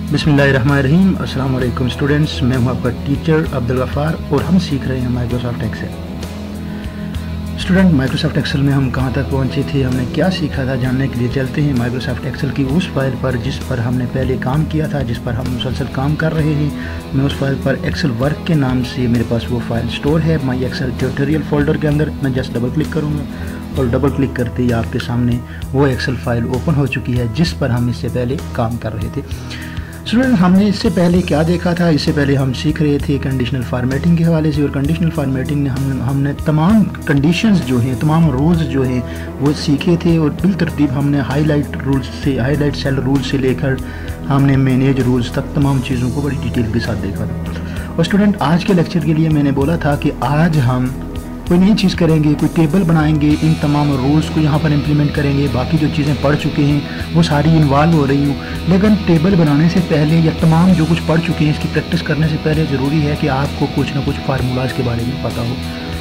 बिस्मिल्लाहिर्रहमानिर्रहीम। अस्सलाम वालेकुम स्टूडेंट्स, मैं हूं आपका टीचर अब्दुल गफ़ार और हम सीख रहे हैं Microsoft Excel. Student, Microsoft Excel में हम कहां तक पहुंचे थे, हमने क्या सीखा था, जानने के लिए चलते हैं माइक्रोसॉफ्ट एक्सेल की उस फाइल पर जिस पर हमने पहले काम किया था, जिस पर हम मुसलसल काम कर रहे हैं। मैं उस फाइल पर एक्सेल वर्क के नाम से मेरे पास वो फाइल स्टोर है माई एक्सेल ट्यूटोरियल फोल्डर के अंदर। मैं जस्ट डबल क्लिक करूँगा और डबल क्लिक करते ही आपके सामने वो एक्सेल फाइल ओपन हो चुकी है जिस पर हम इससे पहले काम कर रहे थे। स्टूडेंट, हमने इससे पहले क्या देखा था? इससे पहले हम सीख रहे थे कंडीशनल फार्मेटिंग के हवाले से, और कंडीशनल फार्मेटिंग में हमने तमाम कंडीशंस जो हैं, तमाम रूल्स जो हैं वो सीखे थे, और बिलतरतीब हमने हाईलाइट सेल रूल से लेकर हमने मैनेज रूल्स तक तमाम चीज़ों को बड़ी डिटेल के साथ देखा था। और स्टूडेंट, आज के लेक्चर के लिए मैंने बोला था कि आज हम कोई नई चीज़ करेंगे, कोई टेबल बनाएंगे, इन तमाम रूल्स को यहाँ पर इम्प्लीमेंट करेंगे। बाकी जो चीज़ें पढ़ चुके हैं वो सारी इन्वॉल्व हो रही हूँ, लेकिन टेबल बनाने से पहले या तमाम जो कुछ पढ़ चुके हैं इसकी प्रैक्टिस करने से पहले ज़रूरी है कि आपको कुछ ना कुछ फार्मूलाज के बारे में पता हो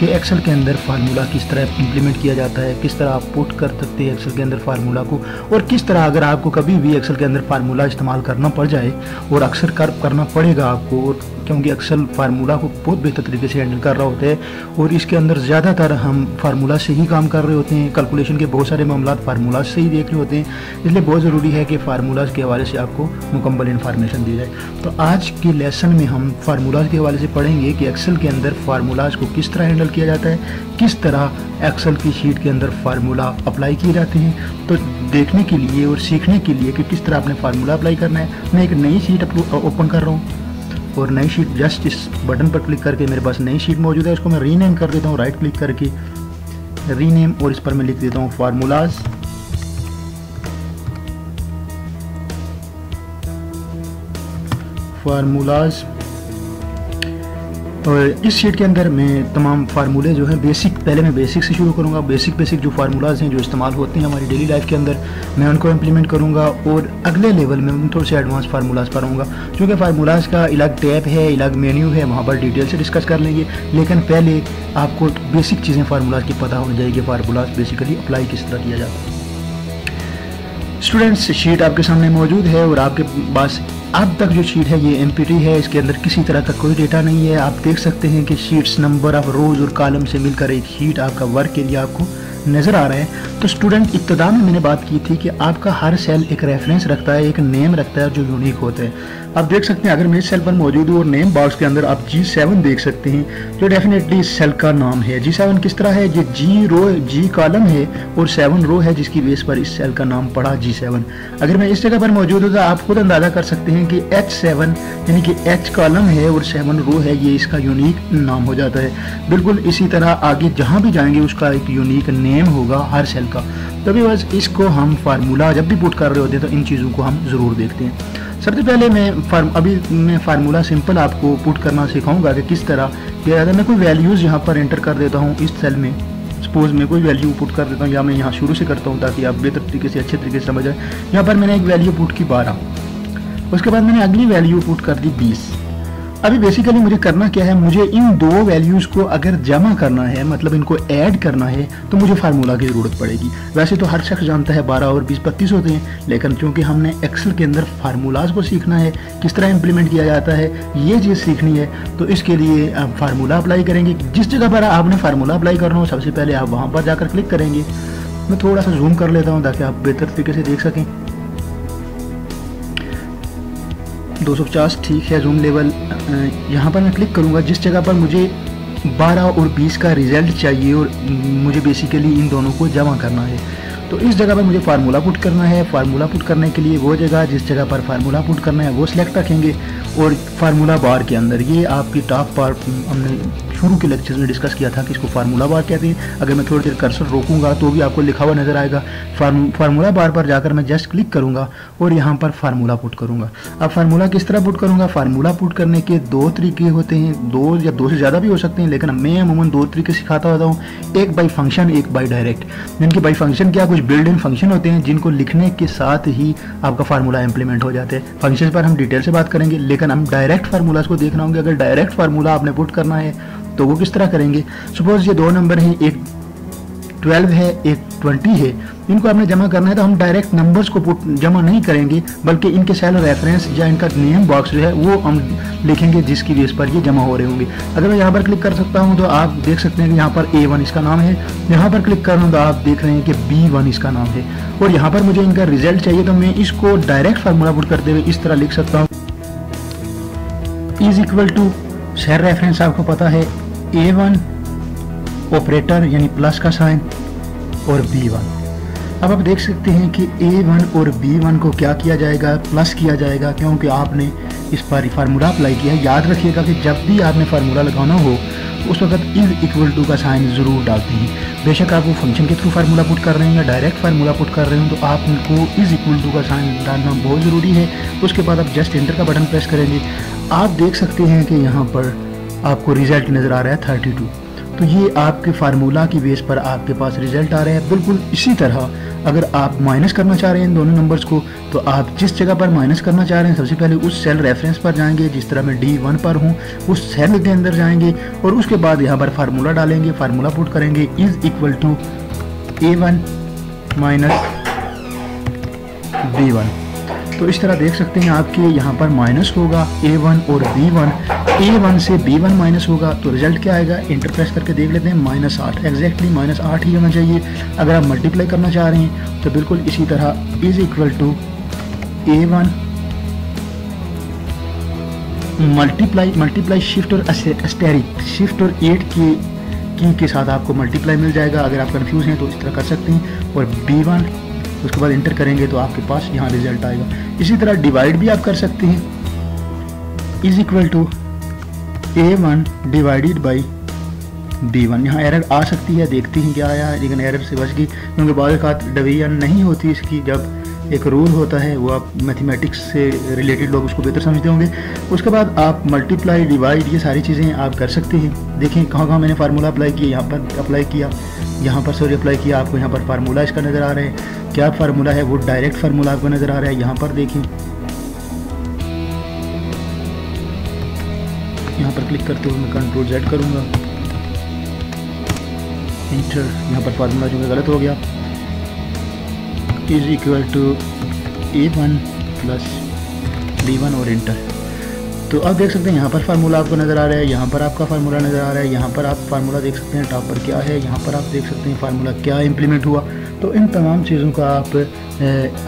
कि एक्सेल के अंदर फार्मूला किस तरह इंप्लीमेंट किया जाता है, किस तरह आप पुट कर सकते हैं एक्सेल के अंदर फार्मूला को, और किस तरह अगर आपको कभी भी एक्सेल के अंदर फार्मूला इस्तेमाल करना पड़ जाए, और अक्सर करना पड़ेगा आपको, और क्योंकि एक्सेल फार्मूला को बहुत बेहतर तरीके से हैंडल कर रहा होता है, और इसके अंदर ज़्यादातर हम फार्मूला से ही काम कर रहे होते हैं। कैलकुलेशन के बहुत सारे मामला फार्मूला से ही देख रहे होते हैं, इसलिए बहुत ज़रूरी है कि फार्मूलाज के हवाले से आपको मुकम्मल इन्फॉर्मेशन दी जाए। तो आज के लेसन में हम फार्मूलाज के हवाले से पढ़ेंगे कि एक्सेल के अंदर फार्मूलाज को किस तरह हैंडल किया जाता है, किस तरह एक्सेल की शीट के अंदर फार्मूला अप्लाई किए जाते हैं। तो देखने के लिए और सीखने के लिए कि किस तरह आपने फार्मूला अप्लाई करना है, मैं एक नई शीट ओपन कर रहा हूँ, और नई शीट जस्ट इस बटन पर क्लिक करके मेरे पास नई शीट मौजूद है, उसको मैं रीनेम कर देता हूँ, राइट क्लिक करके रीनेम, और इस पर मैं लिख देता हूँ फार्मूलाज। और इस शीट के अंदर मैं तमाम फार्मूले जो हैं पहले मैं बेसिक से शुरू करूंगा। बेसिक जो फार्मूलाज हैं जो इस्तेमाल होते हैं हमारी डेली लाइफ के अंदर, मैं उनको इम्प्लीमेंट करूंगा, और अगले लेवल में उन थोड़े से एडवांस फार्मूलाज पढ़ूंगा। क्योंकि फार्मूलाज का अलग टैब है, अलग मेन्यू है, वहाँ पर डिटेल से डिस्कस कर लेंगे, लेकिन पहले आपको बेसिक चीज़ें फार्मूलाज की पता होनी चाहिए कि फार्मूलाज बेसिकली अप्लाई किस तरह किया जाता है। स्टूडेंट्स, शीट आपके सामने मौजूद है, और आपके पास अब तक जो शीट है ये एम्प्टी है, इसके अंदर किसी तरह का कोई डेटा नहीं है। आप देख सकते हैं कि शीट्स नंबर ऑफ रोज और कॉलम से मिलकर एक शीट आपका वर्क एरिया आपको नज़र आ रहा है। तो स्टूडेंट, इब्तिदा में मैंने बात की थी कि आपका हर सेल एक रेफरेंस रखता है, एक नेम रखता है जो यूनिक होता है। आप देख सकते हैं अगर मैं इस सेल पर मौजूद हूँ और नेम बॉक्स के अंदर आप G7 देख सकते हैं, जो डेफिनेटली इस सेल का नाम है। G7 किस तरह है, ये G कॉलम है और 7 रो है, जिसकी बेस पर इस सेल का नाम पड़ा G7। अगर मैं इस जगह पर मौजूद हूँ तो आप खुद अंदाज़ा कर सकते हैं कि H7 यानी कि H कॉलम है और 7 रो है, ये इसका यूनिक नाम हो जाता है। बिल्कुल इसी तरह आगे जहाँ भी जाएंगे उसका एक यूनिक नेम होगा हर सेल का। तभी बस इसको हम फार्मूला जब भी पुट कर रहे होते हैं तो इन चीज़ों को हम ज़रूर देखते हैं। सबसे पहले मैं फार्मूला सिंपल आपको पुट करना सिखाऊंगा कि किस तरह किया जाता है। मैं कोई वैल्यूज़ यहाँ पर एंटर कर देता हूँ इस सेल में, सपोज मैं कोई वैल्यू पुट कर देता हूँ, या मैं यहाँ शुरू से करता हूँ ताकि आप बेहतर तरीके से अच्छे तरीके से समझ आए। यहाँ पर मैंने एक वैल्यू पुट की 12, उसके बाद मैंने अगली वैल्यू पुट कर दी 20। अभी बेसिकली मुझे करना क्या है, मुझे इन दो वैल्यूज़ को अगर जमा करना है, मतलब इनको ऐड करना है, तो मुझे फार्मूला की ज़रूरत पड़ेगी। वैसे तो हर शख्स जानता है 12 और 20 32 होते हैं, लेकिन क्योंकि हमने एक्सेल के अंदर फार्मूलाज को सीखना है, किस तरह इंप्लीमेंट किया जाता है, ये चीज़ सीखनी है, तो इसके लिए आप फार्मूला अप्लाई करेंगे। जिस जगह पर आपने फार्मूला अप्लाई करना हो सबसे पहले आप वहाँ पर जाकर क्लिक करेंगे। मैं थोड़ा सा जूम कर लेता हूँ ताकि आप बेहतर तरीके से देख सकें। 250 ठीक है जूम लेवल। यहाँ पर मैं क्लिक करूँगा जिस जगह पर मुझे 12 और 20 का रिज़ल्ट चाहिए, और मुझे बेसिकली इन दोनों को जमा करना है। तो इस जगह पर मुझे फार्मूला पुट करना है। फार्मूला पुट करने के लिए वो जगह जिस जगह पर फार्मूला पुट करना है वो सिलेक्ट रखेंगे, और फार्मूला बार के अंदर ये आपकी टॉप पार्ट हमने शुरू के लेक्चर्स में डिस्कस किया था कि इसको फार्मूला बार कहते हैं। अगर मैं थोड़ी देर कर्सर रोकूंगा तो भी आपको लिखा हुआ नज़र आएगा। फार्मूला बार पर जाकर मैं जस्ट क्लिक करूंगा और यहाँ पर फार्मूला पुट करूंगा। अब फार्मूला किस तरह पुट करूंगा, फार्मूला पुट करने के 2 तरीके होते हैं, 2 या 2 से ज़्यादा भी हो सकते हैं, लेकिन मैं अमूमन 2 तरीके सिखाता होता हूँ, एक बाई फंक्शन, एक बाई डायरेक्ट। यानी कि बाई फंक्शन क्या, कुछ बिल्ड इन फंक्शन होते हैं जिनको लिखने के साथ ही आपका फार्मूला इंप्लीमेंट हो जाते हैं। फंक्शन पर हम डिटेल से बात करेंगे, लेकिन हम डायरेक्ट फार्मूलाज को देखना होंगे। अगर डायरेक्ट फार्मूला आपने पुट करना है तो वो किस तरह करेंगे। सपोज ये 2 नंबर हैं, 12 है, एक 20 है, इनको आपने जमा करना है तो हम डायरेक्ट नंबर्स को जमा नहीं करेंगे, बल्कि इनके सेल रेफरेंस या इनका नेम बॉक्स जो है वो हम लिखेंगे जिसकी बेस पर ये जमा हो रहे होंगे। अगर मैं यहाँ पर क्लिक कर सकता हूँ तो आप देख सकते हैं कि यहाँ पर A1 इसका नाम है, यहाँ पर क्लिक कर रहा हूँ तो आप देख रहे हैं कि B1 इसका नाम है, और यहाँ पर मुझे इनका रिजल्ट चाहिए तो मैं इसको डायरेक्ट फार्मूला पुट करते हुए इस तरह लिख सकता हूँ, is equal to cell reference आपको पता है A1 ऑपरेटर यानी प्लस का साइन और B1। अब आप देख सकते हैं कि A1 और B1 को क्या किया जाएगा, प्लस किया जाएगा, क्योंकि आपने इस पर फार्मूला अप्लाई किया है। याद रखिएगा कि जब भी आपने फार्मूला लगाना हो उस वक्त इज इक्वल टू का साइन ज़रूर डालते हैं। बेशक आप वो फंक्शन के थ्रू फार्मूला पुट कर रहे हैं या डायरेक्ट फार्मूला पुट कर रहे हो तो आपको इज इक्वल टू का साइन डालना बहुत ज़रूरी है। उसके बाद आप जस्ट एंटर का बटन प्रेस करेंगे। आप देख सकते हैं कि यहाँ पर आपको रिजल्ट नज़र आ रहा है 32। तो ये आपके फार्मूला की बेस पर आपके पास रिजल्ट आ रहे हैं। बिल्कुल इसी तरह अगर आप माइनस करना चाह रहे हैं इन दोनों नंबर्स को, तो आप जिस जगह पर माइनस करना चाह रहे हैं सबसे पहले उस सेल रेफरेंस पर जाएंगे, जिस तरह मैं D1 पर हूँ उस सेल के अंदर जाएंगे और उसके बाद यहाँ पर फार्मूला डालेंगे, फार्मूला पुट करेंगे is equal to A1 minus B1। तो इस तरह देख सकते हैं आपके यहाँ पर माइनस होगा A1 और B1, A1 से B1 माइनस होगा तो रिजल्ट क्या आएगा, इंटर प्रेस करके देख लेते हैं -8, एग्जैक्टली -8 ही होना चाहिए। अगर आप मल्टीप्लाई करना चाह रहे हैं तो बिल्कुल इसी तरह is equal to A1 multiply shift और एस्टेरिक, शिफ्ट और 8 की के साथ आपको मल्टीप्लाई मिल जाएगा। अगर आप कंफ्यूज हैं तो इस तरह कर सकते हैं, और B1 उसके बाद इंटर करेंगे तो आपके पास यहाँ रिजल्ट आएगा। इसी तरह डिवाइड भी आप कर सकते हैं, is equal to A1 divided by B1। यहाँ एरर आ सकती है, देखते हैं क्या आया है, लेकिन एरर से बच गई क्योंकि बाज़ डिवीजन नहीं होती इसकी। जब एक रूल होता है वो आप मैथमेटिक्स से रिलेटेड लोग उसको बेहतर समझते होंगे। उसके बाद आप मल्टीप्लाई, डिवाइड, ये सारी चीज़ें आप कर सकते हैं। देखें कहाँ कहाँ मैंने फार्मूला अप्लाई किया, यहाँ पर अप्लाई किया, यहाँ पर सॉरी अप्लाई किया, आपको यहाँ पर फार्मूला इसका नज़र आ रहा है। क्या फार्मूला है, वो डायरेक्ट फार्मूला आपको नज़र आ रहा है। यहाँ पर देखें, यहाँ पर क्लिक करते हुए मैं कंट्रोल Z करूँगा, इंटर, यहाँ पर फार्मूला जो है गलत हो गया, is equal to A1 plus B1 और इंटर। तो आप देख सकते हैं यहाँ पर फार्मूला आपको नज़र आ रहा है, यहाँ पर आपका फार्मूला नज़र आ रहा है, यहाँ पर आप फार्मूला देख सकते हैं टॉप पर क्या है, यहाँ पर आप देख सकते हैं फार्मूला क्या इम्प्लीमेंट हुआ। तो इन तमाम चीज़ों का आप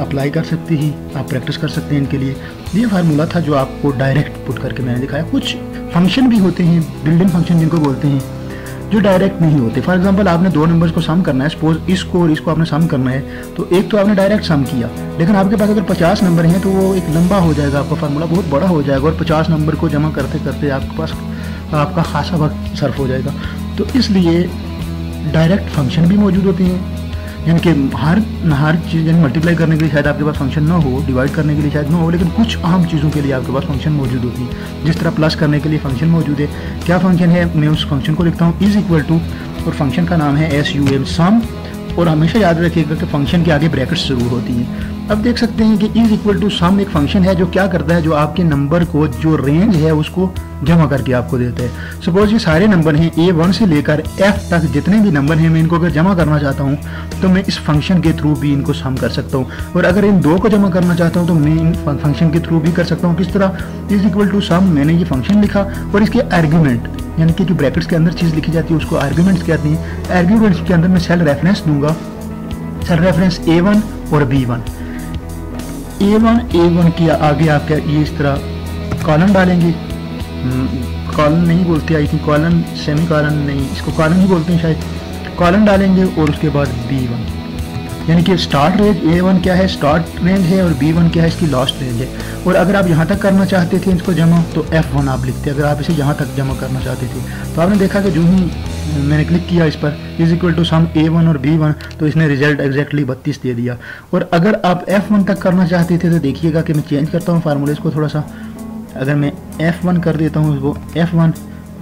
अप्लाई कर सकते हैं, आप प्रैक्टिस कर सकते हैं इनके लिए। ये फार्मूला था जो आपको डायरेक्ट पुट करके मैंने दिखाया। कुछ फंक्शन भी होते हैं, बिल्डिंग फंक्शन जिनको बोलते हैं, जो डायरेक्ट नहीं होते। फॉर एग्जांपल आपने दो नंबर्स को सम करना है, सपोज इसको और इसको आपने सम करना है, तो एक तो आपने डायरेक्ट सम किया, लेकिन आपके पास अगर 50 नंबर हैं तो वो एक लंबा हो जाएगा, आपका फार्मूला बहुत बड़ा हो जाएगा और 50 नंबर को जमा करते करते आपके पास आपका खासा वक्त सर्फ हो जाएगा। तो इसलिए डायरेक्ट फंक्शन भी मौजूद होते हैं, यानी कि हर चीज़ यानी मल्टीप्लाई करने के लिए शायद आपके पास फंक्शन ना हो, डिवाइड करने के लिए शायद ना हो, लेकिन कुछ अहम चीज़ों के लिए आपके पास फंक्शन मौजूद होती है। जिस तरह प्लस करने के लिए फंक्शन मौजूद है। क्या फंक्शन है, मैं उस फंक्शन को लिखता हूँ इज इक्वल टू, और फंक्शन का नाम है SUM, सम, और हमेशा याद रखिएगा कि फंक्शन के आगे ब्रैकेट्स जरूर होती हैं। अब देख सकते हैं कि इज इक्वल टू सम एक फंक्शन है जो क्या करता है, जो आपके नंबर को जो रेंज है उसको जमा करके आपको देता है। सपोज ये सारे नंबर हैं A1 से लेकर F तक, जितने भी नंबर हैं मैं इनको अगर जमा करना चाहता हूँ तो मैं इस फंक्शन के थ्रू भी इनको सम कर सकता हूँ, और अगर इन दो को जमा करना चाहता हूँ तो मैं इन फंक्शन के थ्रू भी कर सकता हूँ। किस तरह, इज इक्वल टू सम, मैंने ये फंक्शन लिखा और इसके आर्ग्यूमेंट यानी कि जो ब्रैकेट्स के अंदर चीज़ लिखी जाती है उसको आर्ग्यूमेंट्स कहते हैं। आर्ग्यूमेंट्स के अंदर मैं सेल रेफरेंस दूंगा, सेल रेफरेंस A1 और B1। A1 की आगे आप ये इस तरह कॉलम डालेंगे, कॉलम नहीं बोलते, I think column, semi column नहीं, इसको कॉलम ही बोलते हैं शायद। कॉलम डालेंगे और उसके बाद B1, यानी कि स्टार्ट रेंज A1 क्या है, स्टार्ट रेंज है, और B1 क्या है, इसकी लास्ट रेंज है। और अगर आप यहाँ तक करना चाहते थे इसको जमा तो F1 आप लिखते, अगर आप इसे यहाँ तक जमा करना चाहते थे। तो आपने देखा कि जो ही मैंने क्लिक किया इस पर is equal to some A1 और B1 तो इसने रिजल्ट एग्जैक्टली 32 दे दिया। और अगर आप F1 तक करना चाहते थे तो देखिएगा कि मैं चेंज करता हूँ फार्मूले को थोड़ा सा। अगर मैं F1 कर देता हूँ वो F1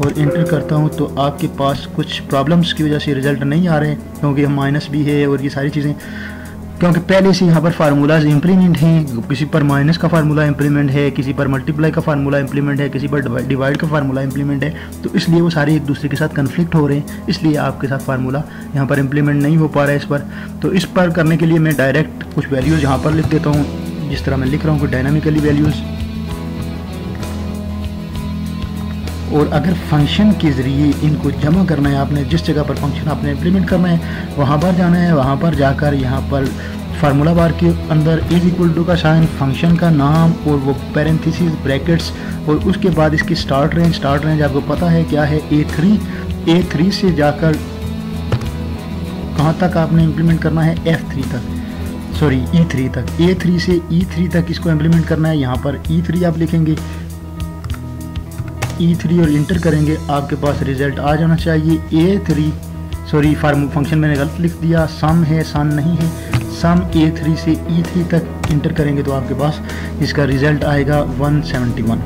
और इंटर करता हूँ तो आपके पास कुछ प्रॉब्लम्स की वजह से रिजल्ट नहीं आ रहे, क्योंकि हम माइनस भी है और ये सारी चीज़ें। क्योंकि पहले से यहाँ पर फार्मूलाज इम्प्लीमेंट हैं, किसी पर माइनस का फार्मूला इम्प्लीमेंट है, किसी पर मल्टीप्लाई का फार्मूला इम्प्लीमेंट है, किसी पर डिवाइड का फार्मूला इम्प्लीमेंट है, तो इसलिए वो सारे एक दूसरे के साथ कन्फ्लिक्ट हो रहे हैं, इसलिए आपके साथ फार्मूला यहाँ पर इम्प्लीमेंट नहीं हो पा रहा है इस पर। तो इस पर करने के लिए मैं डायरेक्ट कुछ वैल्यूज़ यहाँ पर लिख देता हूँ, जिस तरह मैं लिख रहा हूँ कि डायनामिकली वैल्यूज़। और अगर फंक्शन के ज़रिए इनको जमा करना है, आपने जिस जगह पर फंक्शन आपने इम्प्लीमेंट करना है वहाँ पर जाना है, वहाँ पर जाकर यहाँ पर फार्मूला बार के अंदर इज इक्वल टू का साइन, फंक्शन का नाम और वो पैरेंथेसिस ब्रैकेट्स, और उसके बाद इसकी स्टार्ट रेंज आपको पता है क्या है, A3 से जाकर कहाँ तक आपने इम्प्लीमेंट करना है, E3 तक, A3 से E3 तक इसको इम्प्लीमेंट करना है। यहाँ पर E3 आप लिखेंगे, E3 और इंटर करेंगे, आपके पास रिजल्ट आ जाना चाहिए फंक्शन मैंने गलत लिख दिया, सम है सन नहीं है, सम A3 से E3 तक इंटर करेंगे तो आपके पास इसका रिजल्ट आएगा 171।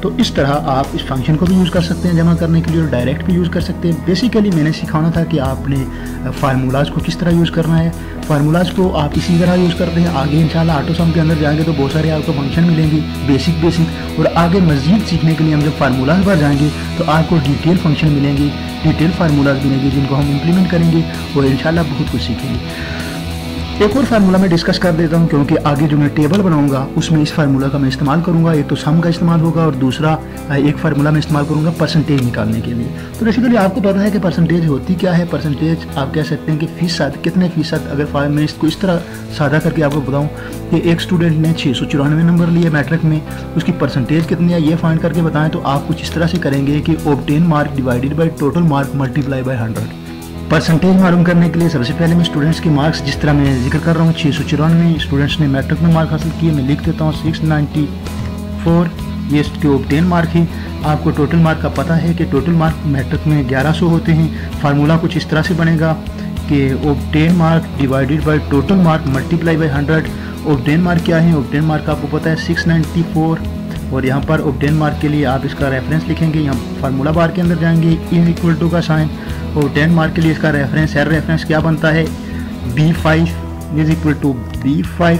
तो इस तरह आप इस फंक्शन को भी यूज़ कर सकते हैं जमा करने के लिए और डायरेक्ट भी यूज़ कर सकते हैं। बेसिकली मैंने सिखाना था कि आपने फार्मूलाज को किस तरह यूज़ करना है। फार्मूलाज को आप इसी तरह यूज़ करते हैं। आगे इंशाल्लाह ऑटो सम के अंदर जाएंगे तो बहुत सारे आपको फंक्शन मिलेंगे बेसिक, और आगे मज़ीद सीखने के लिए हम जब फार्मूलाज पर जाएंगे तो आपको डिटेल फंक्शन मिलेंगे, डिटेल फार्मूलाज मिलेंगे जिनको हम इम्प्लीमेंट करेंगे और इंशाल्लाह बहुत कुछ सीखेंगे। एक और फार्मूला मैं डिस्कस कर देता हूं, क्योंकि आगे जो मैं टेबल बनाऊंगा उसमें इस फार्मूला का मैं इस्तेमाल करूंगा। एक तो सम का इस्तेमाल होगा और दूसरा एक फार्मूला मैं इस्तेमाल करूंगा परसेंटेज निकालने के लिए। तो बेसिकली आपको पता है कि परसेंटेज होती क्या है। परसेंटेज आप कह सकते हैं कि फीसद, कितने फीसद, अगर मैं इसको इस तरह सादा करके आपको बताऊँ कि एक स्टूडेंट ने 694 नंबर लिए मैट्रिक में, उसकी परसेंटेज कितनी है ये फाइंड करके बताएं, तो आप कुछ इस तरह से करेंगे कि obtain mark divided by total mark multiply by 100। Percentage मालूम करने के लिए सबसे पहले मैं स्टूडेंट्स के मार्क्स, जिस तरह मैं जिक्र कर रहा हूँ 694 स्टूडेंट्स ने मैट्रिक में मार्क हासिल किए, मैं लिख देता हूँ 694, ये इसके ऑब्टेन मार्क है। आपको टोटल मार्क का पता है कि टोटल मार्क मैट्रिक में 1100 होते हैं। फार्मूला कुछ इस तरह से बनेगा कि obtain mark divided by total mark multiply by 100। Obtain mark क्या है, ऑब्टेन मार्क आपको पता है 694, और यहाँ पर ऑब्टेन मार्क के लिए आप इसका रेफरेंस लिखेंगे, यहाँ फार्मूला बार के अंदर जाएंगे, इज इक्वल टू का साइन, ऑब्टेन मार्क के लिए इसका रेफरेंस क्या बनता है, B5 is equal to B5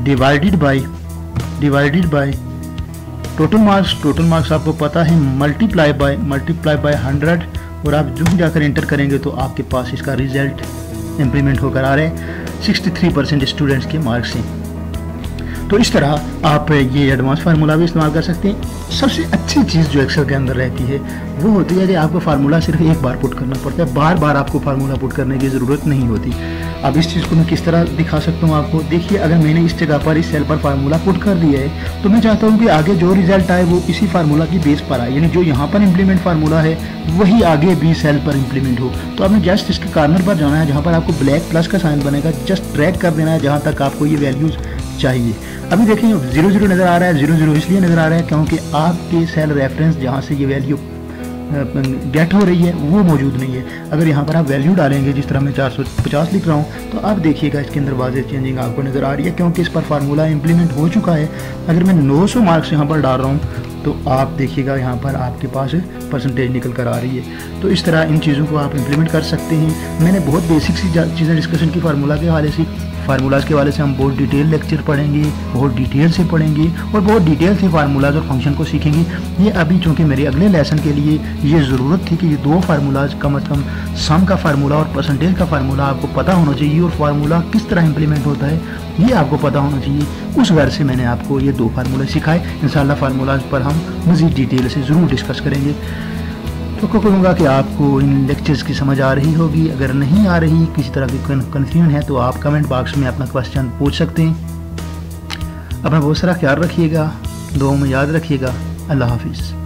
divided by total marks आपको पता है मल्टीप्लाई बाय 100, और आप जो जाकर इंटर करेंगे तो आपके पास इसका रिजल्ट इम्प्लीमेंट होकर आ रहे हैं 63% स्टूडेंट्स के मार्क्स हैं। तो इस तरह आप ये एडवांस फार्मूला भी इस्तेमाल कर सकते हैं। सबसे अच्छी चीज़ जो एक्सेल के अंदर रहती है वो होती है कि आपको फार्मूला सिर्फ एक बार पुट करना पड़ता है, बार बार आपको फार्मूला पुट करने की ज़रूरत नहीं होती। अब इस चीज़ को मैं किस तरह दिखा सकता हूँ आपको, देखिए अगर मैंने इस जगह पर इस सेल पर फार्मूला पुट कर दिया है तो मैं चाहता हूँ कि आगे जो रिजल्ट आए वो इसी फार्मूला की बेस पर आए, यानी जो यहाँ पर इम्प्लीमेंट फार्मूला है वही आगे भी सेल पर इम्प्लीमेंट हो। तो आपने जस्ट इसके कॉर्नर पर जाना है, जहाँ पर आपको ब्लैक प्लस का साइन बनेगा, जस्ट ड्रैग कर देना है जहाँ तक आपको ये वैल्यूज़ चाहिए। अभी देखिए 00 नज़र आ रहा है, 00 इसलिए नज़र आ रहा है क्योंकि आपके सेल रेफरेंस जहाँ से ये वैल्यू गेट हो रही है वो मौजूद नहीं है। अगर यहाँ पर आप वैल्यू डालेंगे, जिस तरह मैं 450 लिख रहा हूँ, तो आप देखिएगा इसके अंदर वाज़ेह चेंजिंग आपको नज़र आ रही है, क्योंकि इस पर फार्मूला इम्प्लीमेंट हो चुका है। अगर मैं 900 मार्क्स यहाँ पर डाल रहा हूँ तो आप देखिएगा यहाँ पर आपके पास परसेंटेज निकल कर आ रही है। तो इस तरह इन चीज़ों को आप इम्प्लीमेंट कर सकते हैं। मैंने बहुत बेसिक सी चीज़ें डिस्कशन की फार्मूला के हवाले से, फार्मूलाज के हवाले से हम बहुत डिटेल लेक्चर पढ़ेंगे, बहुत डिटेल से पढ़ेंगे और बहुत डिटेल से फार्मूलाज और फंक्शन को सीखेंगे। ये अभी चूँकि मेरे अगले लेसन के लिए ये ज़रूरत थी कि ये दो फार्मूलाज कम अज़ कम सम का फार्मूला और परसेंटेज का फार्मूला आपको पता होना चाहिए, और फार्मूला किस तरह इम्प्लीमेंट होता है ये आपको पता होना चाहिए। उस गर्ज से मैंने आपको ये दो फार्मूले सिखाए। इंशाल्लाह फार्मूलाज पर हम मज़ीद डिटेल से ज़रूर डिस्कस करेंगे। तो कहूँगा कि आपको इन लेक्चर्स की समझ आ रही होगी। अगर नहीं आ रही, किसी तरह की कन्फ्यूजन है तो आप कमेंट बॉक्स में अपना क्वेश्चन पूछ सकते हैं। अपना बहुत सारा ख्याल रखिएगा, दुआ में याद रखिएगा। अल्लाह हाफिज़।